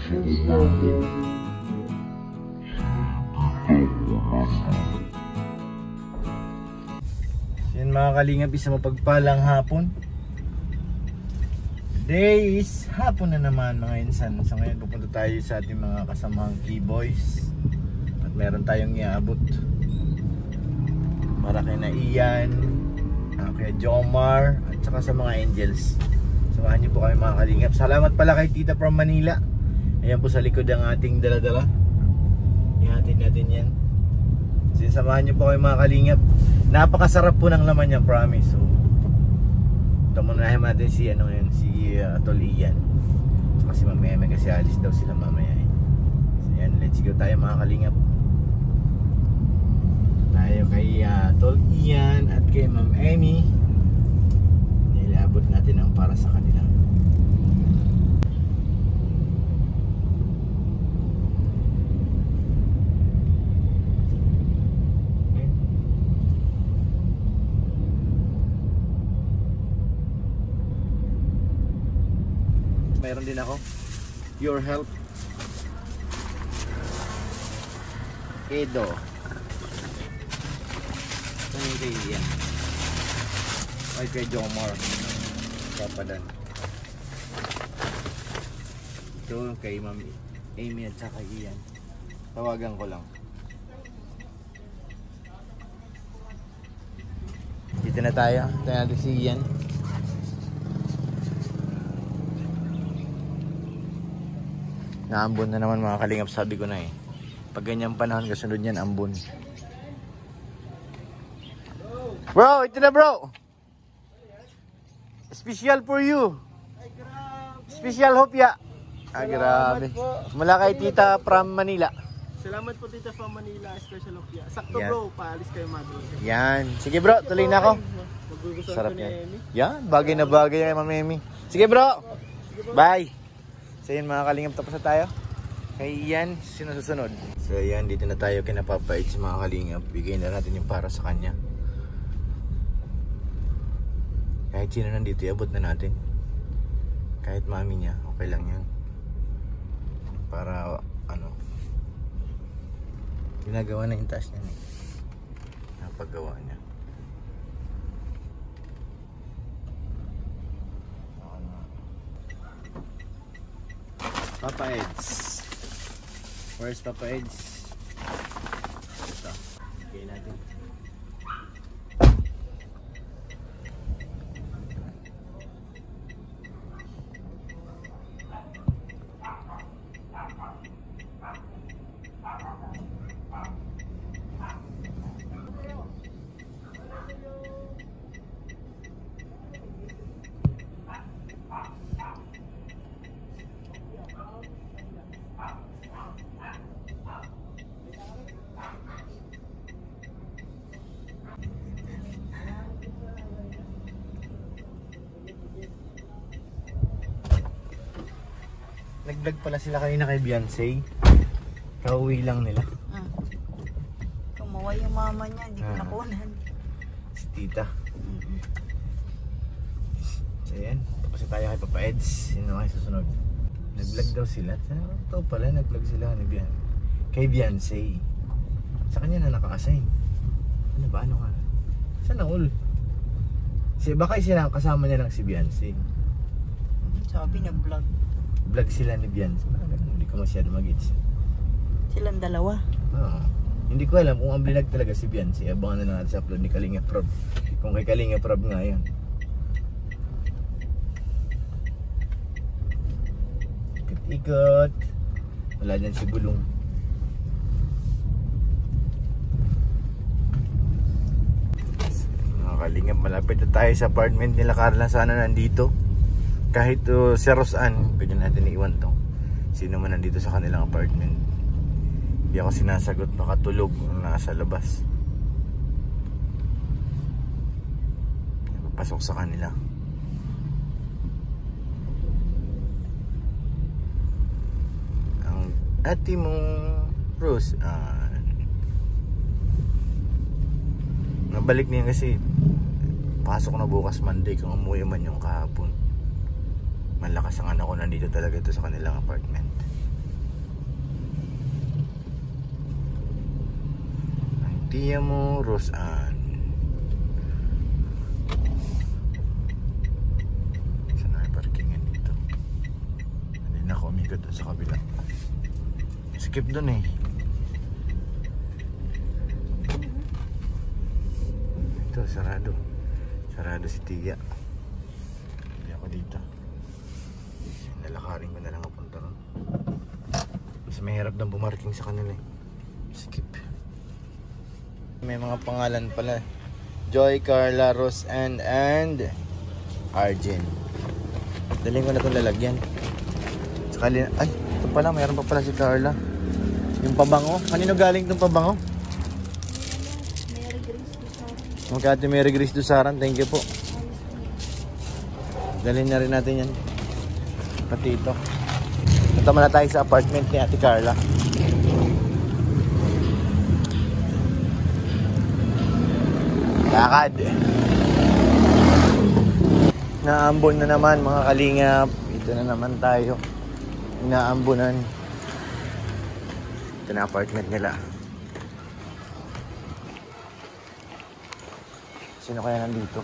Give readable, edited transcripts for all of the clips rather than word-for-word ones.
Yan mga kalingap, isa mapagpalang hapon. Today is hapon na naman mga insan. So ngayon pupunta tayo sa ating mga kasamang keyboys. At meron tayong iaabot para kay na Ian, kay Jomar, at saka sa mga angels. Samahan niyo po kami mga kalingap. Salamat pala kay Tita from Manila. Ayan po sa likod ang ating dala-dala. Ihatin natin yan. So samahan niyo po kami mga kalingap. Napakasarap po ng laman niya, promise. So ito muna natin si Tol Ian. So, kasi mamaya kasi alis daw sila mamaya eh. So yan, let's go tayo mga kalingap. Tayo kay Tol Ian at kay Ma'am Amy. Nilabot natin ang para sa kanila. Mayroon din ako. Your help. Edo. Ano yung kay Ian? Ay kay Jomar. Papadan. Ito kay Ma'am Amy at saka Ian. Tawagan ko lang. Dito na tayo. Ito natin si Ian. Naambon na naman mga kalingap, sabi ko na eh. Pag ganyang panahon, kasunod niyan, ambon. Bro, ito na bro! Special for you! Special hopya! Ah, grabe. Mula kay Tita from Manila. Salamat po Tita from Manila, special hopya. Sakto yan. Bro, paalis kayo madalo. Yan. Sige bro, tuloy na ako. Sarap yan. Yan, bagay na bagay kay Ma'am Amy. Sige bro! Bye! So yun mga kalingap, tapos na tayo. Kay Ian, sino susunod? So yan, dito na tayo kina Papa Eds mga kalingap. Bigay na natin yung para sa kanya. Kahit sino nandito, iabot na natin. Kahit mami niya, okay lang yan. Para ano, ginagawa na yung task niya. Napagawa niya. Papa Eds. Where's Papa Eds? Ito. Okay natin. Nag-vlog pala sila kanina kay Beyonce. Kauwi lang nila. Tumawa yung mama niya, hindi ko nakunan. Si Tita. So yan, tapos tayo kay Papa Eds. Sino kayo susunod? Nag-vlog daw sila. Ito pala, nag-vlog sila kay Beyonce. Sa kanya na naka-assign. Ano ba? Ano nga? Sana all. Baka sila kasama niya lang si Beyonce. Sabi nag-vlog. Vlog sila ni Beyonce. Hindi ko masyado mag-gets. Silang dalawa? Oo. Hindi ko alam kung ang vlog talaga si Beyonce. Abangan na natin sa upload ni Kalinga Prob. Kung kay Kalinga Prob nga yan. Ikot-ikot. Wala dyan si Bulong. Mga Kalinga, malapit na tayo sa apartment nila Carla. Sana nandito. Kahit si Rosan, pwede natin iwan to. Sino man nandito sa kanilang apartment. Hindi ako sinasagot, baka tulog nasa labas. Pasok sa kanila. Ang ate mong Rosan. Nabalik niya kasi pasok na bukas Monday kung umuwi man yung kahapon. Malakas ang anak ko, nandito talaga ito sa kanilang apartment. Tia mo, Roseanne. Saan na yung parkingan dito? Hindi na ako umikot dun sa kabila. Skip dun eh. Ito, sarado. Sarado si Tia. Hindi ako dito. Lalakarin ko na lang papunta ron. Kasi mahirap nang bumarking sa kanila eh. Skip. May mga pangalan pala. Joy, Carla, Roseanne, and Arjen. Daling ko na itong lalagyan. Sakali, ay, ito pala, mayroon pa pala si Carla. Yung pabango. Kanino galing itong pabango? Magkati Mary Grace Dusaran. Thank you po. Dalhin na rin natin yan. Pati ito. Punta muna tayo sa apartment ni Ate Carla. Lakad. Naambon na naman mga kalingap. Ito na naman tayo. Inaambunan. Ito na apartment nila. Sino kaya nandito?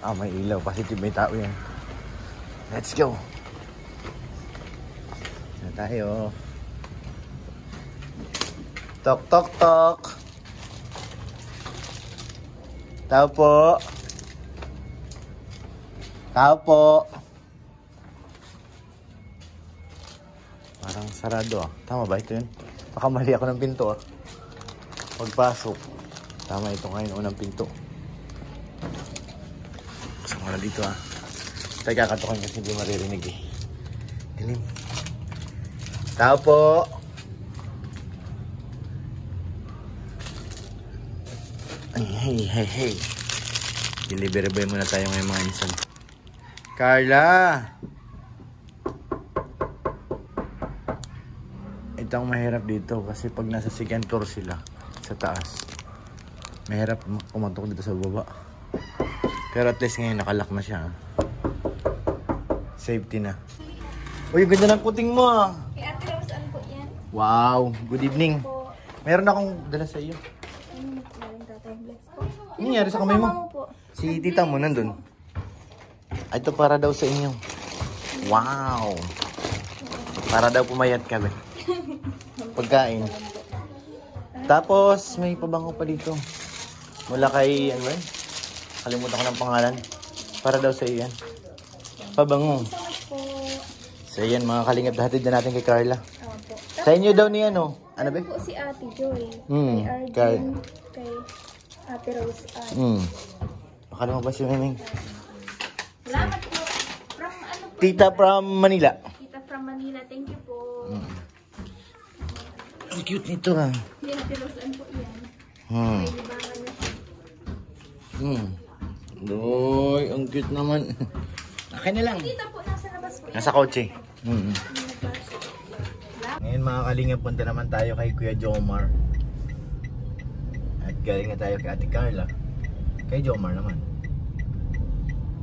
Ah, may ilaw. Positive, may tao yan. Let's go. Na tayo. Tok, tok, tok. Tao po. Tao po. Parang sarado ah. Tama ba ito yun? Baka mali ako ng pinto ah. Pagpasok. Tama ito ngayon unang pinto. Pasok mo na dito ah. Tayo kakatukan kasi hindi maririnig eh. Dilim. Tao po. Ay, hey. Delivery muna tayo ngayon mga insan. Carla! Ito ang mahirap dito kasi pag nasa second floor sila sa taas, mahirap kumatok dito sa baba. Pero at least ngayon nakalock na siya. Safety na. Uy, ganda ng kuting mo ah. Kay Ate Rose, ano po yan? Wow, good evening. Po. Meron akong dala sa iyo. Maraming tatay bless po. Ano nangyari sa kamay mo? Kasama po. Si tita mo nandun. Ay, ito para daw sa inyo. Wow. Para daw pumayat kami. Pagkain. Tapos, may pabango pa dito. Mula kay, ano ba? Kalimutan ko ng pangalan. Para daw sa iyo yan. Pabango. So much po. So yan, mga kalingap. Hatid na natin kay Carla. Opo. Sa inyo daw ni ano? Ano ba? Po si Ate Joy. Hmm, Kay Arjen. Kay Ate Rose. Baka lumabas yung himing. Salamat po. From ano po? Tita from Manila. Tita from Manila. Thank you po. Ang cute nito ah. Kay Ate Rose, ano po yan? Hmm. Kay libangan niya. Doy, ang cute naman. Akin na lang. Tita po, nasa labas po. Nasa kotse. Ngayon mga kalingap, punta naman tayo kay Kuya Jomar. At galing na tayo kay Ate Carla. Kay Jomar naman.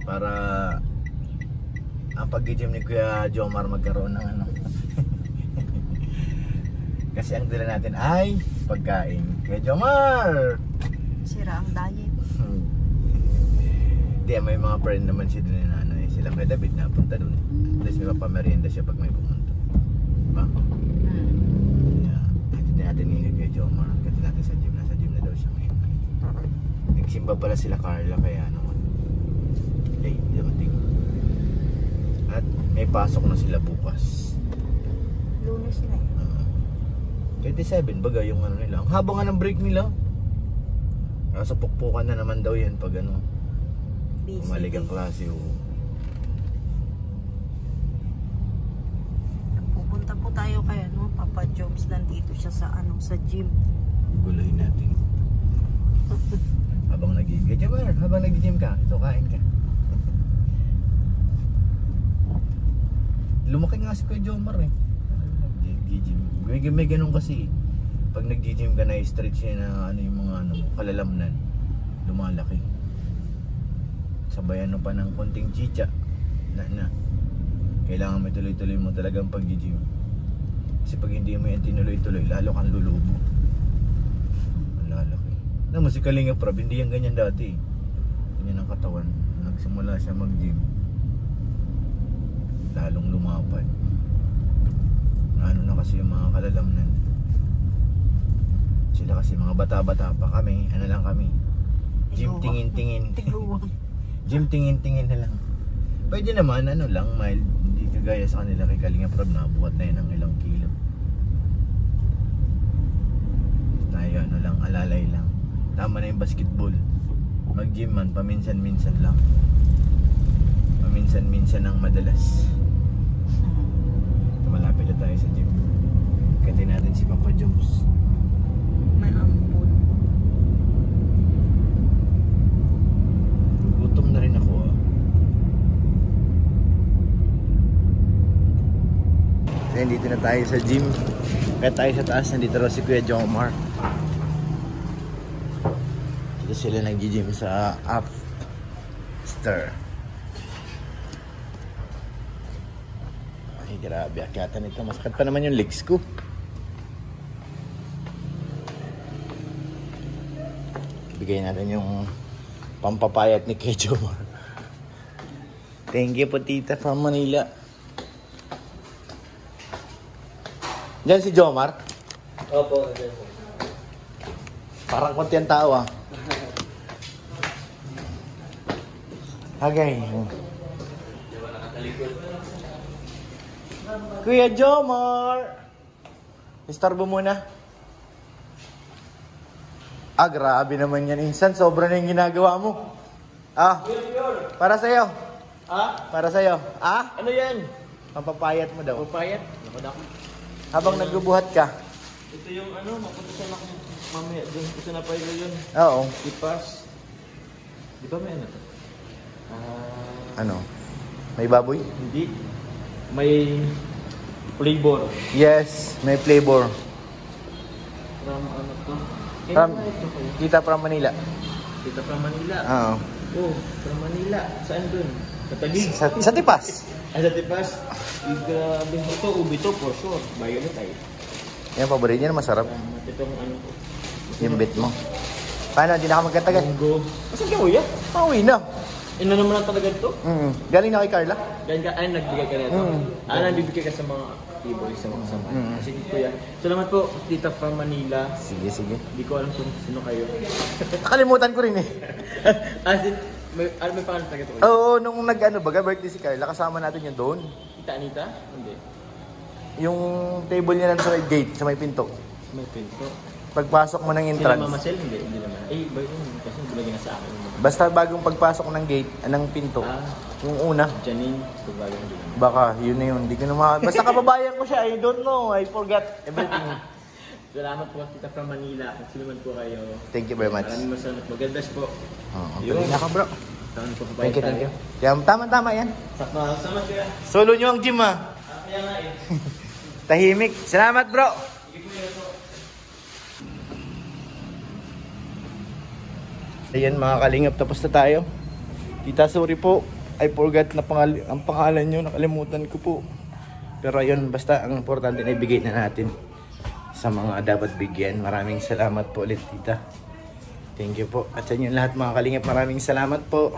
Para ang pag-gym ni Kuya Jomar magkaroon ng ano. Kasi ang dala natin ay pagkain. Kuya Jomar! Sira ang diet. Hindi, may mga friend naman siya dun na ano eh. Sila Kuya David na punta dun. Tapos may papamerienda siya pag may pumunta. Diba? Yeah. Hatid natin ni Kuya Jomar. Hatid natin sa gym. Nasa gym na daw siya ngayon. Nagsimba pala sila Carla kaya naman. Late dumating. At may pasok na sila bukas. Lunes na eh. 27 baga yung ano nila. Ang haba nga ng break nila. Nasa pukpukan na naman daw yan pag ano. Busy. Umalig ang klase o. Pupunta po tayo kay ano, Papa Jobs. Nandito siya sa ano, sa gym. Gulahin natin. Habang nag-gym ka, ito kain ka. Lumaki nga si Kuya Jomar eh. Nag-gym. May ganun kasi. Pag nag-gym ka na, stretch niya na ano yung mga ano, kalalamnan. Lumalaki. Sabayan mo pa ng konting chicha. Na. Kailangan may tuloy-tuloy mo talagang pag-gym. Kasi pag hindi mo yan tinuloy-tuloy, lalo kang lulubo. Lalaki. Alam mo si Kalinga Prab, hindi yan ganyan dati. Ganyan ang katawan. Nagsimula siya mag-gym. Lalong lumapad. Ano na kasi yung mga kalalamnan. Sila kasi mga bata-bata pa kami. Ano lang kami. Gym tingin-tingin. Gym tingin-tingin na lang. Pwede naman, ano lang, mild. Hindi kagaya sa kanila kay Kalinga Prab na buhat na yun ng ilang kilo. Tayo, ano lang, alalay lang. Tama na yung basketball. Mag-gym man, paminsan-minsan lang. Paminsan-minsan ang madalas. Malapit na tayo sa gym. Kati natin si Papa Joms. May ampun. Gutom na rin ako ah. So, dito na tayo sa gym. Kaya tayo sa taas, nandito raw si Kuya Jomar. Dito sila nag-gym sa Upster. Ay, grabe, akyatan ito. Masakit pa naman yung legs ko. Bigay natin yung pampapayat ni Kuya Jomar. Thank you po, tita from Manila. Diyan si Jomar? Opo, dyan po. Parang konti ang tao ah. Okay. Kuya Jomar! Istorbo muna. Ah, grabe naman yan. Insan, sobra na yung ginagawa mo. Ah, para sa'yo. Ah? Para sa'yo. Ah? Ano yan? Pampapayat mo daw. Papayat? Naku. Habang nagbubuhat ka. Ito yung ano, mapunta ako mamaya dun. Gusto na pa yun. Oo. Ipas. Di ba may ano to? Ano? May baboy? Hindi. May flavor. Yes, may flavor. From ano to? From, Ano ito kayo? kita from Manila. Dito from Manila. Oo. Oh, from Manila. Saan dun? Sa Taguig. Sa Tipas. Ay, sa Tipas. Grabe ito, ubi to for sure. Violet ay. Yan, paborito niya na masarap. Itong ano ko. Yung bit mo. Paano? Hindi na ka magkatagal. Munggo. Masan ka kuya? Pauwi na. Ino naman lang talaga ito. Galing na kay Carla. Ganyan ka, ay nagbigay ka nito. Nagbibigay ka sa mga keyboard, sa mga kasama. Kasi kuya. Salamat po, tita from Manila. Sige, sige. Hindi ko alam kung sino kayo. Nakalimutan ko rin eh. May pangalan talaga ito. Oo, nung baga birthday si Carla, kasama natin yun doon. Tita Anita? Hindi. Yung table niya na sa may gate, sa may pinto. May pinto. Pagpasok mo ng Sila entrance. Mama Sel? Hindi naman. Eh, ba yun? Kasi bilagay na sa akin. Basta bagong pagpasok ng gate, ng pinto. Yung una. Janine, bagay din. Baka, yun na yun. Hindi ko na basta kababayan ko siya. I don't know. I forgot everything. Salamat po, tita from Manila. Kung sino man po kayo. Thank you very much. Maraming masalamat. Mag-bless po. Oo, Yun. pwede na ka bro. Saan po Thank you, thank you. Yan, tama-tama yan. Sakto. Salamat kuya. Solo nyo ang gym ah. Kaya nga eh. Tahimik. Salamat bro. Ayan mga kalingap, tapos na tayo. Tita, sorry po. I forgot na ang pangalan nyo. Nakalimutan ko po. Pero ayun, basta ang importante na ibigay na natin sa mga dapat bigyan. Maraming salamat po ulit, tita. Thank you po. At sa inyo lahat mga kalingap, maraming salamat po.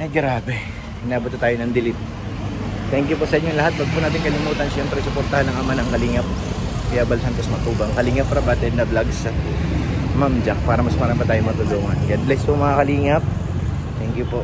Ay grabe. Inabot na tayo ng delete. Thank you po sa inyo lahat. Wag po natin kalimutan syempre suportahan ng ama ng Kalingap, Kuya Bal Santos Matubang, Kalingap Rabated na vlogs sa Ma'am Jack para mas marami pa tayong matulungan. God bless po mga Kalingap. Thank you po.